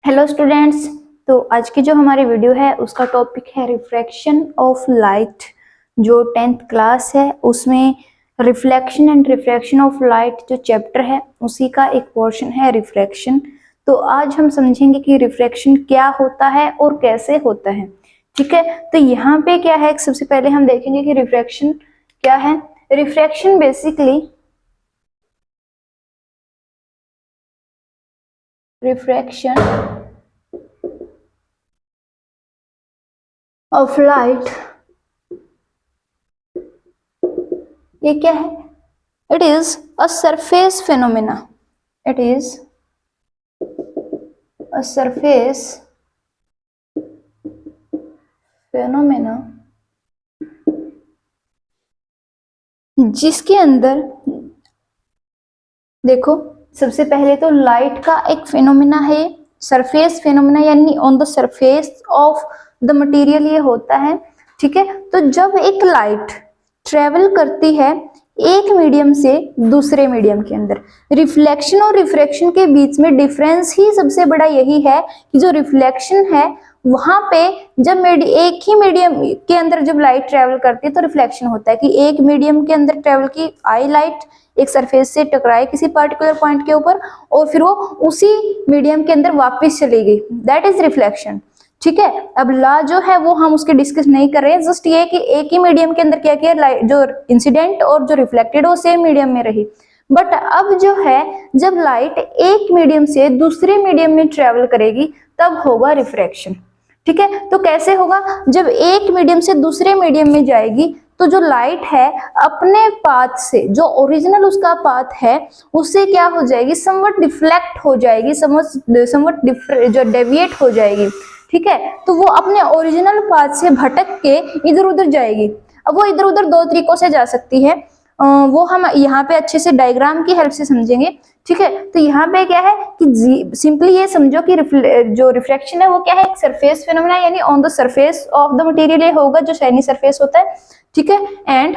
Hello students. तो आज की जो हमारी वीडियो है उसका टॉपिक है रिफ्रैक्शन ऑफ लाइट। जो 10th क्लास है उसमें reflection and refraction of light जो चैप्टर है उसी का एक पोर्शन है रिफ्रैक्शन। तो आज हम समझेंगे कि रिफ्रैक्शन क्या होता है और कैसे होता है। ठीक है, तो यहाँ पे क्या है, सबसे पहले हम देखेंगे कि रिफ्रैक्शन क्या है। Refraction basically refraction of light, ये क्या है? It is a surface phenomena. It is a surface phenomena जिसके अंदर देखो, सबसे पहले तो लाइट का एक फिनोमेना है सरफेस फिनोमेना, यानी on the surface of the material ये होता है। ठीक है, तो जब एक लाइट ट्रेवल करती है एक मीडियम से दूसरे मीडियम के अंदर, रिफ्लेक्शन और रिफ्रैक्शन के बीच में डिफरेंस ही सबसे बड़ा यही है कि जो रिफ्लेक्शन है वहां पे जब एक ही मीडियम के अंदर जब लाइट ट्रेवल करती है तो रिफ्लेक्शन होता है कि एक मीडियम के अंदर ट्रेवल की आई लाइट एक सरफेस से टकराए किसी पर्टिकुलर पॉइंट के ऊपर और फिर वो उसी मीडियम के अंदर वापस चली गई, दैट इज रिफ्लेक्शन। ठीक है, अब ला जो है वो हम उसके डिस्कस नहीं कर रहे हैं, जस्ट ये कि एक ही मीडियम के अंदर क्या किया, लाइट जो इंसिडेंट और जो रिफ्लेक्टेड वो सेम मीडियम में रही। बट अब जो है जब लाइट एक मीडियम से दूसरे मीडियम में ट्रेवल करेगी तब होगा रिफ्रैक्शन। ठीक है, तो कैसे होगा, जब एक मीडियम से दूसरे मीडियम में जाएगी तो जो लाइट है अपने पाथ से, जो ओरिजिनल उसका पाथ है उससे क्या हो जाएगी, समवट डिफ्लेक्ट हो जाएगी, समवट जो डेविएट हो जाएगी। ठीक है, तो वो अपने ओरिजिनल पाथ से भटक के इधर उधर जाएगी। अब वो इधर उधर दो तरीकों से जा सकती है, वो हम यहाँ पे अच्छे से डायग्राम की हेल्प से समझेंगे। ठीक है, तो यहाँ पे क्या है कि सिंपली ये समझो कि जो रिफ्रैक्शन है वो क्या है, एक सरफेस फिनोमेना, यानी on the surface of the material ये होगा जो शाइनी सरफेस होता है। ठीक है, एंड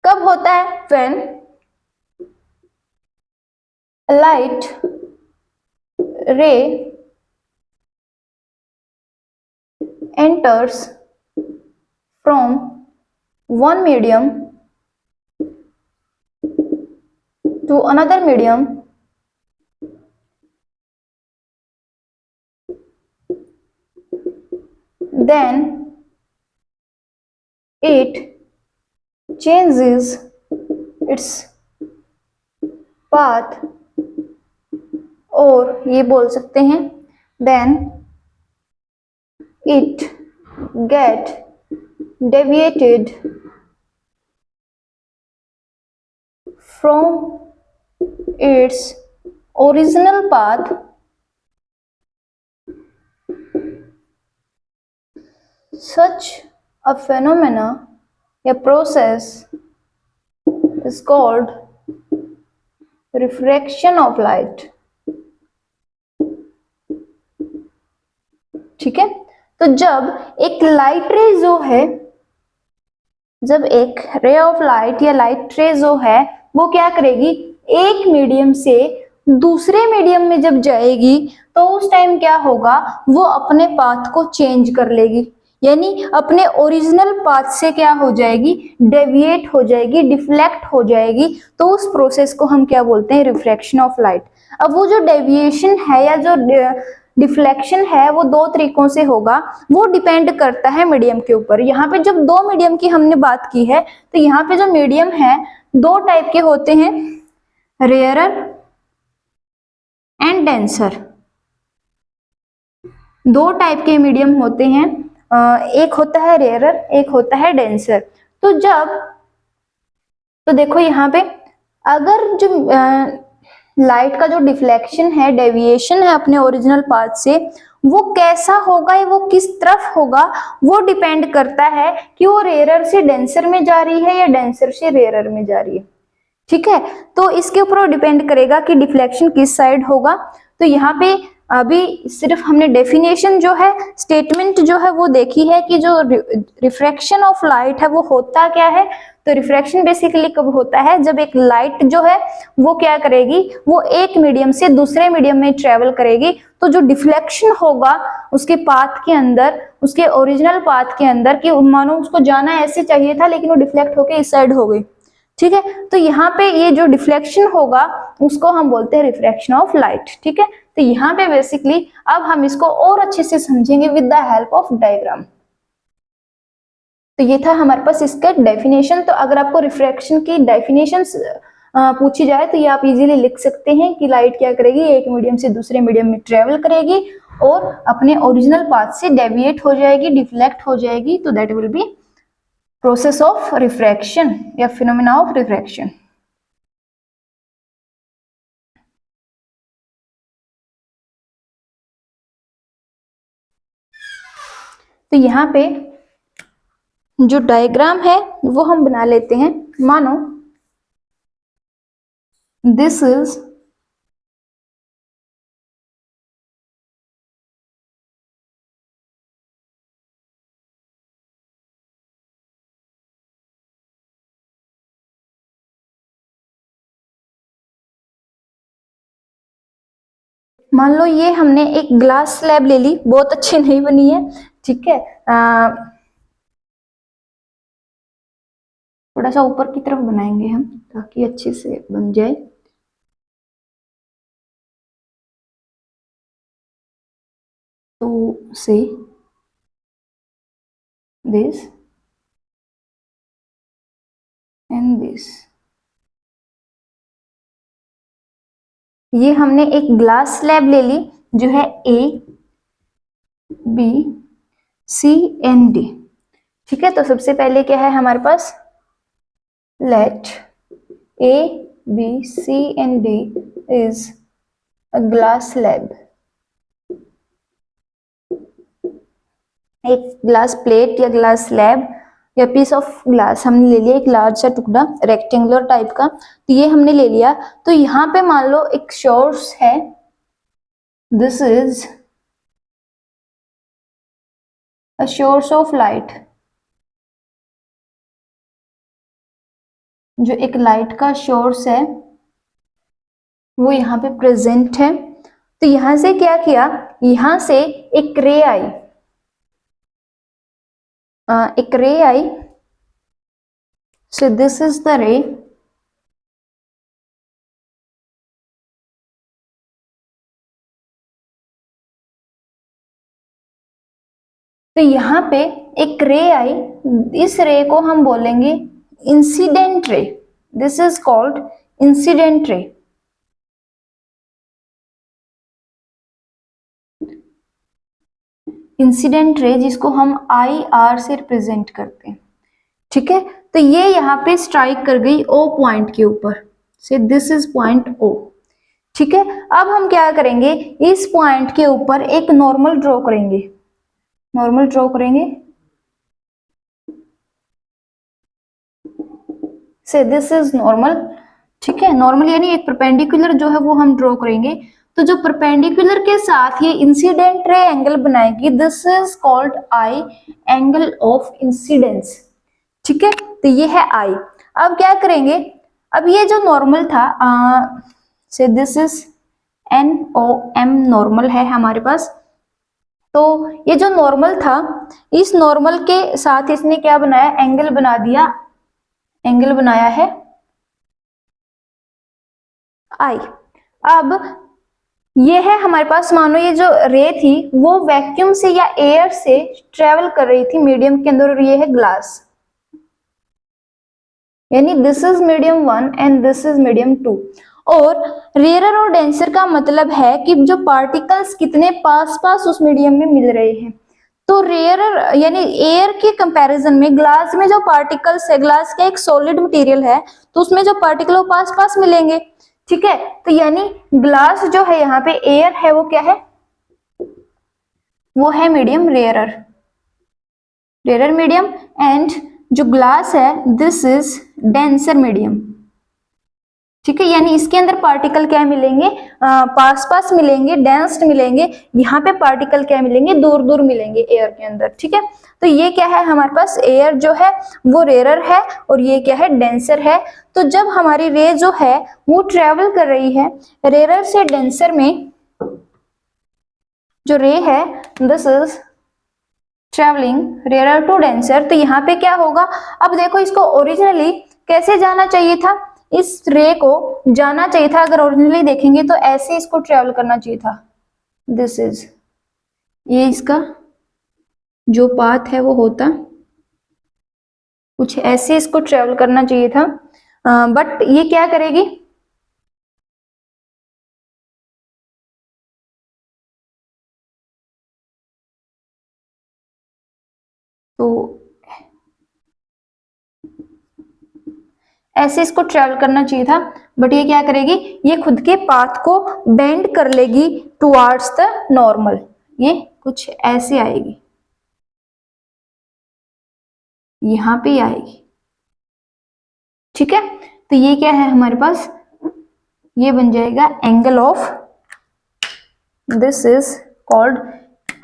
कब होता है, व्हेन लाइट रे enters from one medium to another medium, then it changes its path, और ये बोल सकते हैं then it get deviated from its original path such a phenomena, a process is called refraction of light। ठीक है, तो जब एक लाइट रे जो है, जब एक रे ऑफ लाइट या लाइट रे जो है वो क्या करेगी, एक मीडियम से दूसरे मीडियम में जब जाएगी तो उस टाइम क्या होगा, वो अपने पाथ को चेंज कर लेगी, यानी अपने ओरिजिनल पाथ से क्या हो जाएगी, डेविएट हो जाएगी, डिफ्लेक्ट हो जाएगी। तो उस प्रोसेस को हम क्या बोलते हैं, रिफ्रैक्शन ऑफ लाइट। अब वो जो डेविएशन है या जो डिफ्लेक्शन है वो दो तरीकों से होगा, वो डिपेंड करता है मीडियम के ऊपर। यहाँ पे जब दो मीडियम की हमने बात की है तो यहाँ पे जो मीडियम है दो टाइप के होते हैं, रेयरर एंड डेंसर। दो टाइप के मीडियम होते हैं, एक होता है रेयरर, एक होता है डेंसर। तो देखो यहाँ पे अगर जो लाइट का जो डिफ्लेक्शन है, डेविएशन है अपने ओरिजिनल पाथ से, वो कैसा होगा या वो किस तरफ होगा, वो डिपेंड करता है कि वो रेयरर से डेंसर में जा रही है या डेंसर से रेयरर में जा रही है। ठीक है, तो इसके ऊपर डिपेंड करेगा कि डिफ्लेक्शन किस साइड होगा। तो यहाँ पे अभी सिर्फ हमने डेफिनेशन जो है, स्टेटमेंट जो है वो देखी है कि जो रिफ्रैक्शन ऑफ लाइट है वो होता क्या है। तो रिफ्रैक्शन बेसिकली कब होता है, जब एक लाइट जो है वो क्या करेगी, वो एक मीडियम से दूसरे मीडियम में ट्रेवल करेगी, तो जो डिफ्लेक्शन होगा उसके पाथ के अंदर, उसके ओरिजिनल पाथ के अंदर, कि मानो उसको जाना ऐसे चाहिए था लेकिन वो डिफ्लेक्ट होके इस साइड हो गई, ठीक है। तो यहाँ पे ये जो डिफ्लेक्शन होगा उसको हम बोलते हैं रिफ्रैक्शन ऑफ लाइट, ठीक है। तो यहाँ पे बेसिकली अब हम इसको और अच्छे से समझेंगे with the help of diagram. तो ये था हमारे पास इसका डेफिनेशन। तो अगर आपको रिफ्रैक्शन की डेफिनेशन पूछी जाए तो ये आप इजीली लिख सकते हैं कि लाइट क्या करेगी, एक मीडियम से दूसरे मीडियम में ट्रेवल करेगी और अपने ओरिजिनल पाथ से डेविएट हो जाएगी, डिफ्लेक्ट हो जाएगी, तो that will be process of refraction या फिनोमेना ऑफ रिफ्रैक्शन। तो यहाँ पे जो डायग्राम है वो हम बना लेते हैं। मानो दिस इज मान लो ये हमने एक ग्लास स्लैब ले ली, बहुत अच्छी नहीं बनी है, ठीक है, थोड़ा सा ऊपर की तरफ बनाएंगे हम ताकि अच्छे से बन जाए। तो से दिस एंड दिस, ये हमने एक ग्लास स्लैब ले ली जो है A B C and D, ठीक है। तो सबसे पहले क्या है हमारे पास, let A B C and D is a glass slab, एक ग्लास प्लेट या ग्लास स्लैब या पीस ऑफ ग्लास हमने ले लिया, एक लार्ज सा टुकड़ा रेक्टेंगुलर टाइप का, तो ये हमने ले लिया। तो यहाँ पे मान लो एक सोर्स है, this is a source of light, जो एक लाइट का सोर्स है वो यहाँ पे प्रेजेंट है। तो यहां से क्या किया, यहां से एक रे आई, एक ray I, so this is the ray, तो यहाँ पे एक रे आई, इस रे को हम बोलेंगे incident ray, this is called incident ray. Incident ray जिसको हम आई आर से रिप्रेजेंट करते हैं, ठीक है। तो ये यहाँ पे स्ट्राइक कर गई ओ पॉइंट के ऊपर, से दिस इज पॉइंट ओ, ठीक है। अब हम क्या करेंगे, इस पॉइंट के ऊपर एक नॉर्मल ड्रॉ करेंगे, नॉर्मल ड्रॉ करेंगे, से दिस इज नॉर्मल, ठीक है। नॉर्मल यानी एक परपेंडिकुलर जो है वो हम ड्रॉ करेंगे, तो जो परपेंडिकुलर के साथ ये इंसिडेंट रे एंगल बनाएगी, this is called I, angle of incidence, ठीक है। तो ये है आई। अब क्या करेंगे, अब ये जो नॉर्मल था, say this is N O M normal है हमारे पास, तो ये जो नॉर्मल था, इस नॉर्मल के साथ इसने क्या बनाया, एंगल बना दिया, एंगल बनाया है आई। अब ये है हमारे पास, मानो ये जो रे थी वो वैक्यूम से या एयर से ट्रेवल कर रही थी मीडियम के अंदर, और ये है ग्लास, यानी this is medium 1 and this is medium 2। और रेयरर और डेंसर का मतलब है कि जो पार्टिकल्स कितने पास पास उस मीडियम में मिल रहे हैं। तो रेयरर यानी एयर के कंपैरिजन में ग्लास में जो पार्टिकल्स है, ग्लास का एक सॉलिड मटेरियल है, तो उसमें जो पार्टिकल वो पास पास मिलेंगे, ठीक है। तो यानी ग्लास जो है यहाँ पे एयर है वो क्या है, वो है medium rarer, rarer medium, and जो ग्लास है दिस इज डेंसर मीडियम, ठीक है, यानी इसके अंदर पार्टिकल क्या मिलेंगे, पास पास मिलेंगे, डेंस्ड मिलेंगे, यहाँ पे पार्टिकल क्या मिलेंगे, दूर दूर मिलेंगे एयर के अंदर। ठीक है, तो ये क्या है हमारे पास, एयर जो है वो रेयर है और ये क्या है, डेंसर है। तो जब हमारी रे जो है वो ट्रेवल कर रही है रेयर से डेंसर में, जो रे है this is travelling rarer to denser, तो यहाँ पे क्या होगा, अब देखो इसको ओरिजिनली कैसे जाना चाहिए था, इस रे को जाना चाहिए था, अगर ओरिजिनली देखेंगे तो ऐसे इसको ट्रेवल करना चाहिए था, दिस इज, ये इसका जो पाथ है वो होता कुछ ऐसे, इसको ट्रेवल करना चाहिए था, बट ये क्या करेगी, तो ऐसे इसको ट्रेवल करना चाहिए था, बट ये क्या करेगी, ये खुद के पाथ को बेंड कर लेगी टुवर्ड्स द नॉर्मल, ये कुछ ऐसे आएगी, यहां पे आएगी। ठीक है, तो ये क्या है हमारे पास, ये बन जाएगा angle of, this is called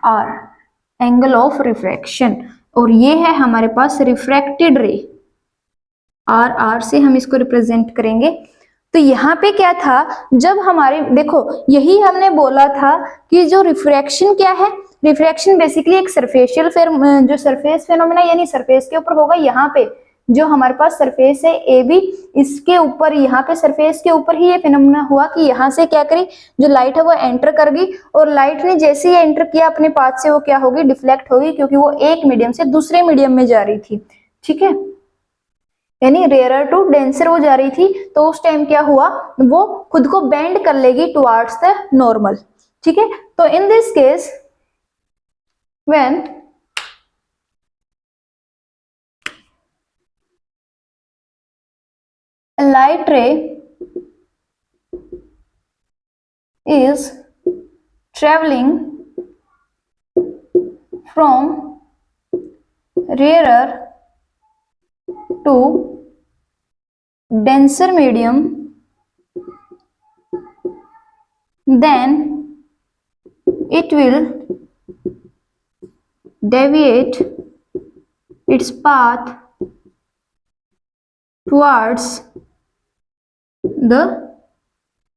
R, angle of refraction, और ये है हमारे पास रिफ्रैक्टेड रे, आर, आर से हम इसको रिप्रेजेंट करेंगे। तो यहाँ पे क्या था, जब हमारे देखो यही हमने बोला था कि जो रिफ्रैक्शन क्या है, रिफ्रैक्शन बेसिकली एक सरफेशियल जो सरफेस फेनोमेना यानी सरफेस के ऊपर होगा, यहाँ पे जो हमारे पास सरफेस है ए बी, इसके ऊपर यहाँ पे सरफेस के ऊपर ही ये फेनोमेना हुआ कि यहाँ से क्या करी, जो लाइट है वो एंटर कर गई, और लाइट ने जैसे ही एंटर किया अपने पाथ से वो क्या होगी, डिफ्लेक्ट होगी, क्योंकि वो एक मीडियम से दूसरे मीडियम में जा रही थी। ठीक है, यानी रेयर टू डेंसर वो जा रही थी, तो उस टाइम क्या हुआ, वो खुद को बेंड कर लेगी टुवर्ड्स द नॉर्मल। ठीक है, तो in this case when a light ray is traveling from rarer to denser medium, then it will deviate its path towards the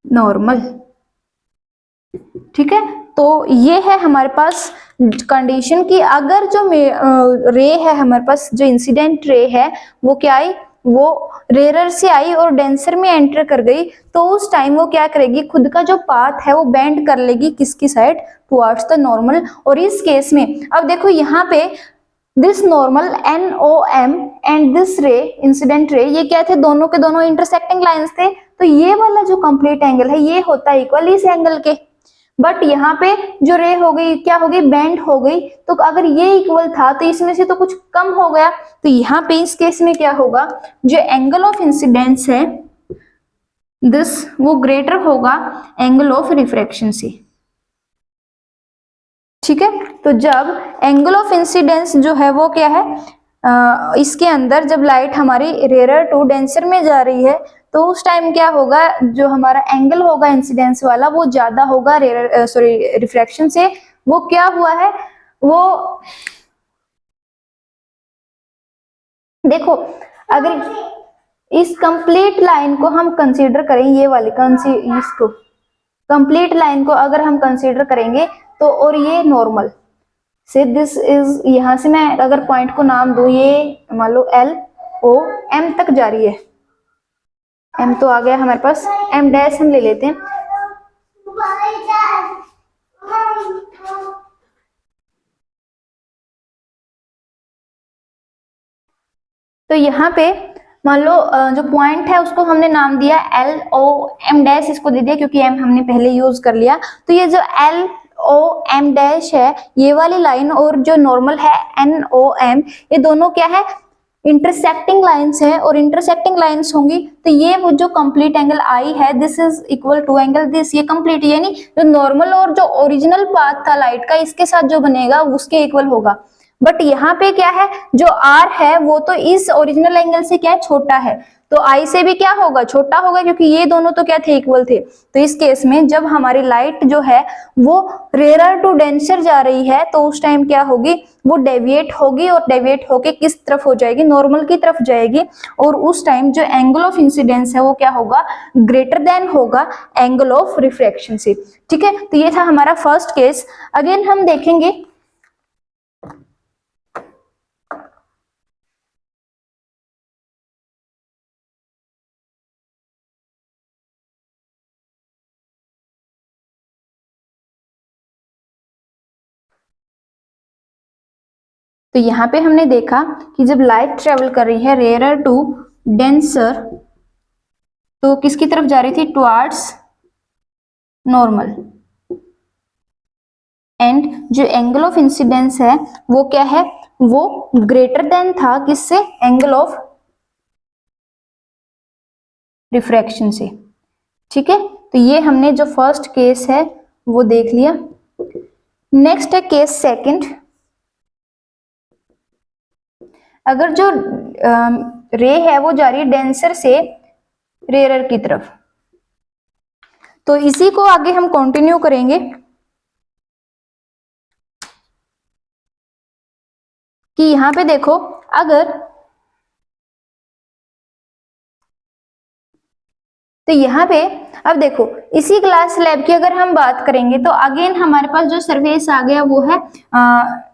normal। ठीक है, तो ये है हमारे पास कंडीशन की अगर जो रे है हमारे पास, जो इंसिडेंट रे है वो क्या आई, वो रेयर से आई और डेंसर में एंटर कर गई, तो उस टाइम वो क्या करेगी, खुद का जो पाथ है वो बेंड कर लेगी किसकी साइड, टुवर्ड्स द नॉर्मल। और इस केस में अब देखो यहाँ पे this normal NOM and this ray incident ray, ये क्या थे, दोनों के दोनों इंटरसेक्टिंग लाइंस थे, तो ये वाला जो कंप्लीट एंगल है ये होता है इक्वल इस एंगल के, बट यहाँ पे जो रे हो गई क्या हो गई, बेंड हो गई, तो अगर ये इक्वल था तो इसमें से तो कुछ कम हो गया, तो यहाँ पे इस केस में क्या होगा, जो एंगल ऑफ इंसिडेंस है दिस वो ग्रेटर होगा एंगल ऑफ रिफ्रैक्शन से। ठीक है, तो जब एंगल ऑफ इंसिडेंस जो है वो क्या है, इसके अंदर जब लाइट हमारी रेयर टू डेंसर में जा रही है, तो उस टाइम क्या होगा, जो हमारा एंगल होगा इंसिडेंस वाला वो ज्यादा होगा रिफ्रैक्शन से। वो क्या हुआ है, वो देखो अगर इस कंप्लीट लाइन को हम कंसीडर करें, ये वाली इसको कंप्लीट लाइन को अगर हम कंसीडर करेंगे तो, और ये नॉर्मल से दिस इज, यहां से मैं अगर पॉइंट को नाम दूं, ये मान लो LOM तक जा रही है, M तो आ गया हमारे पास, M डैश हम ले लेते हैं, तो यहाँ पे मान लो जो पॉइंट है उसको हमने नाम दिया LOM डैश, इसको दे दिया क्योंकि M हमने पहले यूज कर लिया। तो ये जो LOM डैश है ये वाली लाइन और जो नॉर्मल है NOM, ये दोनों क्या है, इंटरसेक्टिंग लाइंस है, और इंटरसेक्टिंग लाइंस होंगी तो ये वो जो कंप्लीट एंगल आई है this is equal to angle this, ये कंप्लीट यानी जो नॉर्मल और जो ओरिजिनल पाथ था लाइट का इसके साथ जो बनेगा उसके इक्वल होगा। बट यहाँ पे क्या है, जो R है वो तो इस ओरिजिनल एंगल से क्या है, छोटा है, तो आई से भी क्या होगा, छोटा होगा, क्योंकि ये दोनों तो क्या थे, इक्वल थे। तो इस केस में जब हमारी लाइट जो है वो रेयर टू डेंसर जा रही है तो उस टाइम क्या होगी, वो डेविएट होगी और डेविएट होके किस तरफ हो जाएगी, नॉर्मल की तरफ जाएगी। और उस टाइम जो एंगल ऑफ इंसिडेंस है वो क्या होगा, ग्रेटर देन होगा एंगल ऑफ रिफ्रैक्शन से। ठीक है, तो ये था हमारा फर्स्ट केस। अगेन हम देखेंगे तो यहाँ पे हमने देखा कि जब लाइट ट्रेवल कर रही है रेयरर टू डेंसर तो किसकी तरफ जा रही थी, टुवर्ड्स नॉर्मल। एंड जो एंगल ऑफ इंसिडेंस है वो क्या है, वो ग्रेटर देन था किससे, एंगल ऑफ रिफ्रैक्शन से। ठीक है, तो ये हमने जो फर्स्ट केस है वो देख लिया। नेक्स्ट है केस सेकंड। अगर जो रे है वो जा रही है डेंसर से रेयरर की तरफ, तो इसी को आगे हम कंटिन्यू करेंगे कि यहां पे देखो, अगर तो यहाँ पे अब देखो इसी ग्लास स्लैब की अगर हम बात करेंगे तो अगेन हमारे पास जो सरफेस आ गया वो है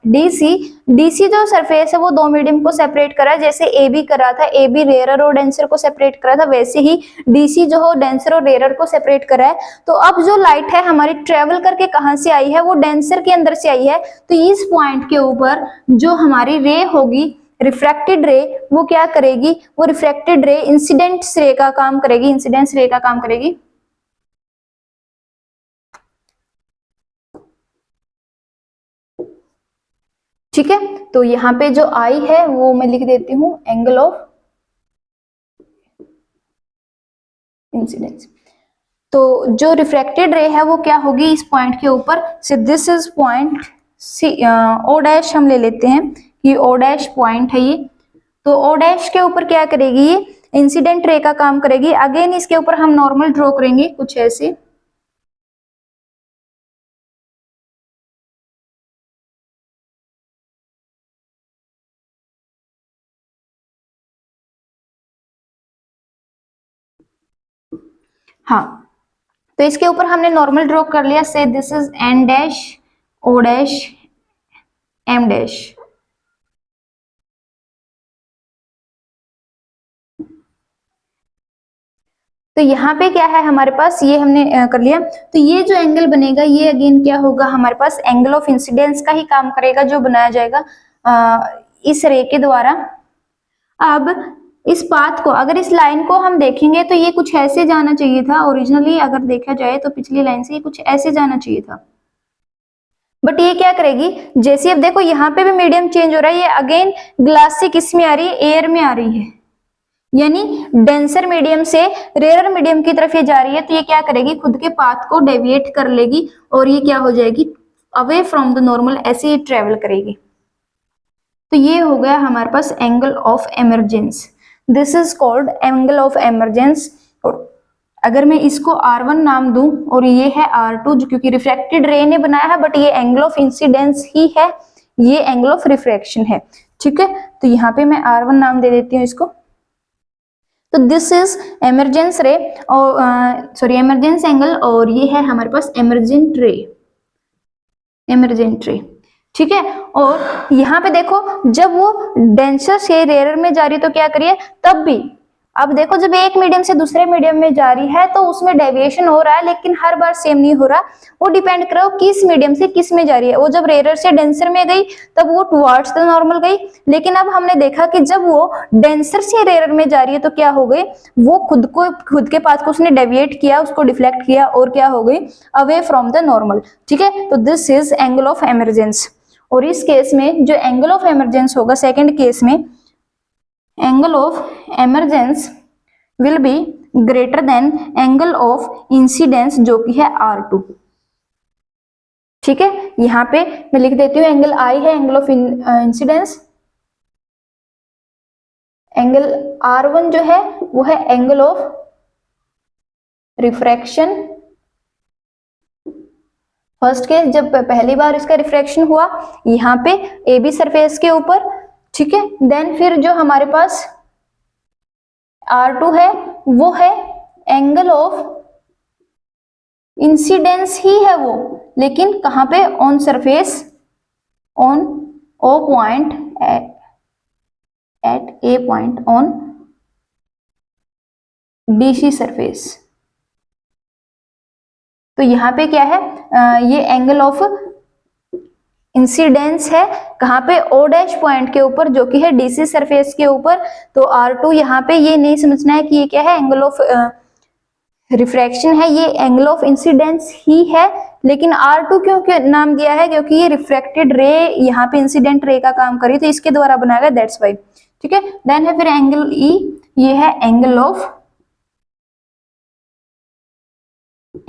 डीसी। डीसी जो सरफेस है वो दो मीडियम को सेपरेट करा है, जैसे ए बी करा था, ए बी रेयरर और डेंसर को सेपरेट करा था, वैसे ही डीसी जो हो डेंसर और रेयरर को सेपरेट करा है। तो अब जो लाइट है हमारी ट्रेवल करके कहाँ से आई है, वो डेंसर के अंदर से आई है। तो इस पॉइंट के ऊपर जो हमारी रे होगी रिफ्रैक्टेड रे, वो क्या करेगी, वो रिफ्रैक्टेड रे इंसिडेंट रे का काम करेगी, इंसिडेंस रे का काम करेगी। ठीक है, तो यहाँ पे जो आई है वो मैं लिख देती हूँ एंगल ऑफ इंसिडेंस। तो जो रिफ्रैक्टेड रे है वो क्या होगी, इस पॉइंट के ऊपर से, this is point C, O dash हम ले लेते हैं कि ओ डैश पॉइंट है ये। तो ओ डैश के ऊपर क्या करेगी, ये इंसिडेंट रे का काम करेगी। अगेन इसके ऊपर हम नॉर्मल ड्रॉ करेंगे कुछ ऐसे। हाँ, तो इसके ऊपर हमने नॉर्मल ड्रॉ कर लिया, say this is N dash, O dash, M dash. तो यहाँ पे क्या है हमारे पास, ये हमने कर लिया। तो ये जो एंगल बनेगा ये अगेन क्या होगा, हमारे पास एंगल ऑफ इंसिडेंस का ही काम करेगा, जो बनाया जाएगा इस रे के द्वारा। अब इस पाथ को, अगर इस लाइन को हम देखेंगे तो ये कुछ ऐसे जाना चाहिए था ओरिजिनली, अगर देखा जाए तो पिछली लाइन से ये कुछ ऐसे जाना चाहिए था। बट ये क्या करेगी, जैसे अब देखो यहाँ पे भी मीडियम चेंज हो रहा है, ये अगेन ग्लास से किस में आ रही है, एयर में आ रही है, यानी डेंसर मीडियम से रेयर मीडियम की तरफ ये जा रही है। तो ये क्या करेगी, खुद के पाथ को डेविएट कर लेगी और ये क्या हो जाएगी, अवे फ्रॉम द नॉर्मल, ऐसे ही ट्रेवल करेगी। तो ये हो गया हमारे पास angle of emergence, this is called angle of emergence. और अगर मैं इसको R1 नाम दूं और ये है R2, जो क्योंकि रिफ्रैक्टेड रे ने बनाया है, बट ये एंगल ऑफ इंसिडेंस ही है, ये एंगल ऑफ रिफ्रैक्शन है। ठीक है, तो यहाँ पे मैं R1 नाम दे देती हूँ इसको। तो दिस इज एमरजेंस रे और सॉरी एमरजेंस एंगल, और ये है हमारे पास एमरजेंट रे, एमरजेंट रे। ठीक है, और यहाँ पे देखो जब वो डेंसर से रेयर में जा रही है तो क्या करिए, तब भी अब देखो जब एक मीडियम से दूसरे मीडियम में जा रही है तो उसमें डेविएशन हो रहा है, लेकिन हर बार सेम नहीं हो रहा, वो डिपेंड करो किस मीडियम से किस में जा रही है। वो जब रेयर से डेंसर में गई तब वो टुवर्ड्स द नॉर्मल गई, लेकिन अब हमने देखा कि जब वो डेंसर से रेयर में जा रही है तो क्या हो गई, वो खुद के पाथ को उसने डेविएट किया, उसको डिफ्लेक्ट किया और क्या हो गई, अवे फ्रॉम द नॉर्मल। ठीक है, तो this is angle of emergence. और इस केस में जो एंगल ऑफ एमरजेंस होगा सेकेंड केस में, angle of emergence will be greater than angle of incidence, जो कि है R2। ठीक है, यहां पे मैं लिख देती हूँ एंगल I है angle of incidence, angle R1 जो है वो है angle of refraction. First case जब पहली बार इसका रिफ्रैक्शन हुआ यहाँ पे ए बी सरफेस के ऊपर, ठीक है। देन फिर जो हमारे पास R2 है वो है एंगल ऑफ इंसिडेंस ही है वो, लेकिन कहां पे, on surface, on O point at A point on BC surface. तो यहाँ पे क्या है, ये एंगल ऑफ इंसिडेंस है कहाँ पे, O डैश पॉइंट के ऊपर जो कि है DC सरफेस के ऊपर। तो R2 यहाँ पे ये नहीं समझना है कि ये क्या है, एंगल ऑफ रिफ्रैक्शन है, ये एंगल ऑफ इंसिडेंस ही है। लेकिन R2 क्यों नाम दिया है, क्योंकि ये रिफ्रैक्टेड रे यहाँ पे इंसिडेंट रे का काम करी, तो इसके द्वारा बनाया गया, दैट्स वाई, ठीक है। देन है फिर एंगल E, ये है एंगल ऑफ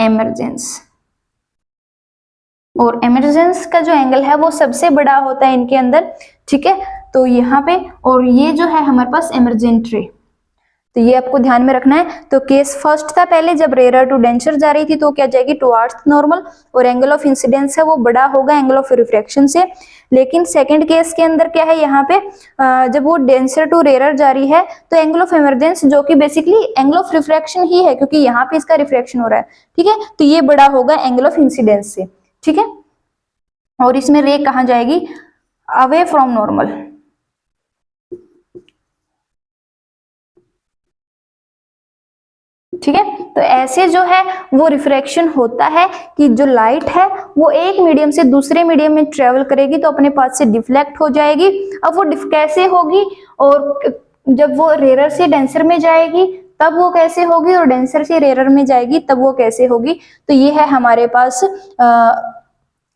एमरजेंस। और एमरजेंस का जो एंगल है वो सबसे बड़ा होता है इनके अंदर, ठीक है। तो यहाँ पे, और ये जो है हमारे पास एमरजेंट रे, तो ये आपको ध्यान में रखना है। तो केस फर्स्ट था पहले जब रेयर टू डेंसर जा रही थी, तो क्या जाएगी, टुवार्ड्स नॉर्मल, और एंगल ऑफ इंसिडेंस है वो बड़ा होगा एंगल ऑफ रिफ्रैक्शन से। लेकिन सेकंड केस के अंदर क्या है, यहाँ पे जब वो डेंसर टू रेयर जा रही है तो एंगल ऑफ एमरजेंस, जो कि बेसिकली एंगल ऑफ रिफ्रैक्शन ही है, क्योंकि यहाँ पे इसका रिफ्रैक्शन हो रहा है, ठीक है। तो ये बड़ा होगा एंगल ऑफ इंसिडेंस से, ठीक है। और इसमें रे कहाँ जाएगी, अवे फ्रॉम नॉर्मल, ठीक है। तो ऐसे जो है वो रिफ्रैक्शन होता है कि जो लाइट है वो एक मीडियम से दूसरे मीडियम में ट्रेवल करेगी तो अपने पाथ से डिफ्लेक्ट हो जाएगी। अब वो कैसे होगी, और जब वो रेयर से डेंसर में जाएगी तब वो कैसे होगी, और डेंसर से रेयर में जाएगी तब वो कैसे होगी। तो ये है हमारे पास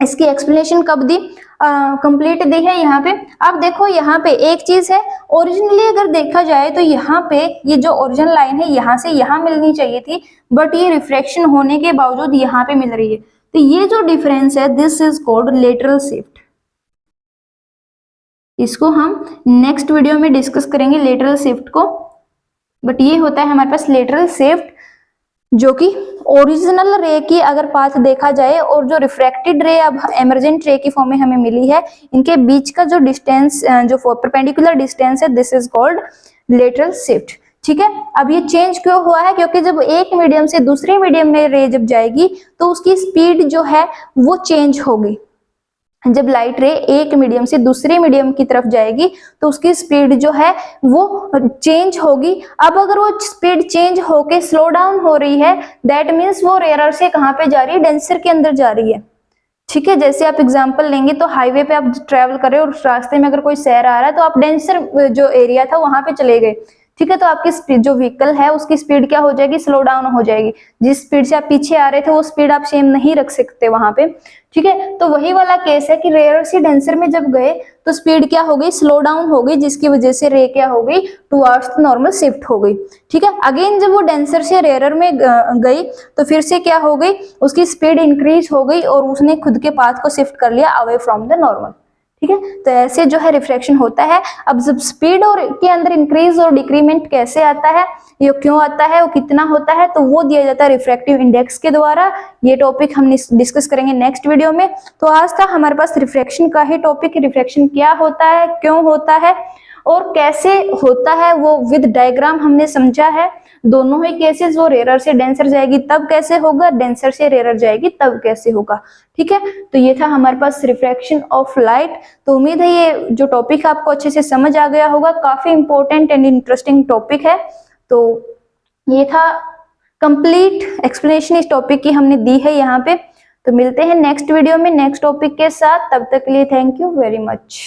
इसकी एक्सप्लेनेशन कब दी, कंप्लीट दी है यहाँ पे। अब देखो यहाँ पे एक चीज है, ओरिजिनली अगर देखा जाए तो यहाँ पे ये जो ओरिजिनल लाइन है यहाँ से यहाँ मिलनी चाहिए थी, बट ये रिफ्रैक्शन होने के बावजूद यहाँ पे मिल रही है। तो ये जो डिफरेंस है, this is called lateral shift. इसको हम नेक्स्ट वीडियो में डिस्कस करेंगे लेटरल शिफ्ट को। बट ये होता है हमारे पास लेटरल शिफ्ट, जो कि ओरिजिनल रे की अगर पाथ देखा जाए और जो रिफ्रैक्टेड रे अब एमरजेंट रे की फॉर्म में हमें मिली है, इनके बीच का जो डिस्टेंस, जो परपेंडिकुलर डिस्टेंस है, this is called lateral shift, ठीक है। अब ये चेंज क्यों हुआ है, क्योंकि जब एक मीडियम से दूसरे मीडियम में रे जब जाएगी तो उसकी स्पीड जो है वो चेंज होगी। जब लाइट रे एक मीडियम से दूसरे मीडियम की तरफ जाएगी तो उसकी स्पीड जो है वो चेंज होगी। अब अगर वो स्पीड चेंज होके स्लो डाउन हो रही है, दैट मीन्स वो रेयर से कहां पे जा रही है, डेंसर के अंदर जा रही है, ठीक है। जैसे आप एग्जांपल लेंगे तो हाईवे पे आप ट्रेवल कर रहे हो और रास्ते में अगर कोई शहर आ रहा है तो आप डेंसर जो एरिया था वहां पे चले गए, ठीक है। तो आपकी स्पीड, जो व्हीकल है उसकी स्पीड क्या हो जाएगी, स्लो डाउन हो जाएगी। जिस स्पीड से आप पीछे आ रहे थे वो स्पीड आप सेम नहीं रख सकते वहां पे, ठीक है। तो वही वाला केस है कि रेयर से डेंसर में जब गए तो स्पीड क्या हो गई, स्लो डाउन हो गई, जिसकी वजह से रे क्या हो गई, टुवर्ड्स नॉर्मल शिफ्ट हो गई, ठीक है। अगेन जब वो डेंसर से रेयर में गई तो फिर से क्या हो गई, उसकी स्पीड इंक्रीज हो गई और उसने खुद के पाथ को शिफ्ट कर लिया अवे फ्रॉम द नॉर्मल, ठीक है। तो ऐसे जो है रिफ्रैक्शन होता है। अब जब स्पीड और के अंदर इंक्रीज और डिक्रीमेंट कैसे आता है, ये क्यों आता है, वो कितना होता है, तो वो दिया जाता है रिफ्रैक्टिव इंडेक्स के द्वारा। ये टॉपिक हम डिस्कस करेंगे नेक्स्ट वीडियो में। तो आज था हमारे पास रिफ्रैक्शन का ही टॉपिक, रिफ्रैक्शन क्या होता है, क्यों होता है और कैसे होता है, वो विद डायग्राम हमने समझा है। दोनों ही केसेस, वो रेयर से डेंसर जाएगी तब कैसे होगा, डेंसर से रेयर जाएगी तब कैसे होगा, ठीक है। तो ये था हमारे पास रिफ्रैक्शन ऑफ लाइट। तो उम्मीद है ये जो टॉपिक आपको अच्छे से समझ आ गया होगा, काफी इंपॉर्टेंट एंड इंटरेस्टिंग टॉपिक है। तो ये था कंप्लीट एक्सप्लेनेशन इस टॉपिक की हमने दी है यहाँ पे। तो मिलते हैं नेक्स्ट वीडियो में नेक्स्ट टॉपिक के साथ, तब तक के लिए थैंक यू वेरी मच।